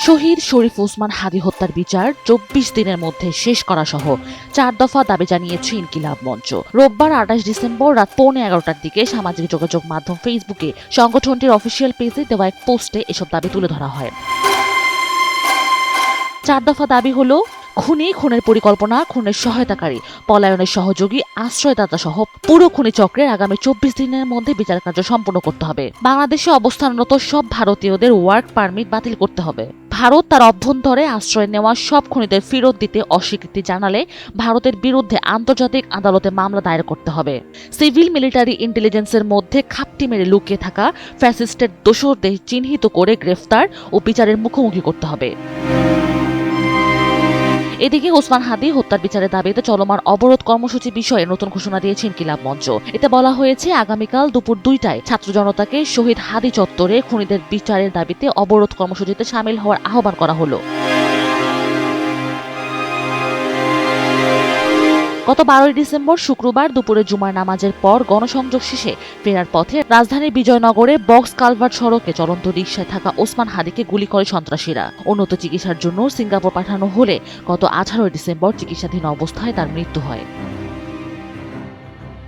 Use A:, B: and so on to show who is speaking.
A: শহীদ শরীফ ওসমান হাদী হত্যার বিচার ২৪ দিনের মধ্যে শেষ করা সহ ৪ দফা দাবি জানিয়েছে ইনকিলাব মঞ্চ। রোববার ২৮ ডিসেম্বর রাত ১:১৫টার দিকে সামাজিক যোগাযোগ মাধ্যম ফেসবুকে সংগঠনটির অফিসিয়াল পেজে দেওয়া এক পোস্টে এসব দাবি তুলে ধরা হয়। ৪ দফা দাবি হলো খুনি, খুনের পরিকল্পনা, খুনের সহায়তাকারী, পলায়নের সহযোগী, আশ্রয়দাতা সহ পুরো খুনি চক্রের আগামী ২৪ দিনের মধ্যে বিচার কার্য সম্পন্ন করতে হবে। বাংলাদেশে অবস্থানরত সব ভারতীয়দের ওয়ার্ক পারমিট বাতিল করতে হবে। ভারত তার অভ্যন্তরে আশ্রয় নেওয়া সব খুনিদের ফেরত দিতে অস্বীকৃতি জানালে ভারতের বিরুদ্ধে আন্তর্জাতিক আদালতে মামলা দায়ের করতে হবে। সিভিল মিলিটারি ইন্টেলিজেন্সের মধ্যে খাপটি মেরে লুকিয়ে থাকা ফ্যাসিস্টের দোসরদের চিহ্নিত করে গ্রেফতার ও বিচারের মুখোমুখি করতে হবে। এদিকে ওসমান হাদী হত্যার বিচারের দাবিতে চলমান অবরোধ কর্মসূচি বিষয়ে নতুন ঘোষণা দিয়েছে ইনকিলাব মঞ্চ। এতে বলা হয়েছে, আগামীকাল দুপুর ২টায় ছাত্র জনতাকে শহীদ হাদী চত্বরে খুনিদের বিচারের দাবিতে অবরোধ কর্মসূচিতে শামিল হওয়ার আহ্বান করা হলো। গত ১২ ডিসেম্বর শুক্রবার দুপুরে জুমার নামাজের পর গণসংযোগ শেষে ফেরার পথে রাজধানীর বিজয়নগরে বক্স কালভার্ট সড়কে চলন্ত রিকশায় থাকা ওসমান হাদীকে গুলি করে সন্ত্রাসীরা। উন্নত চিকিৎসার জন্য সিঙ্গাপুর পাঠানো হলে গত ১৮ ডিসেম্বর চিকিৎসাধীন অবস্থায় তার মৃত্যু হয়।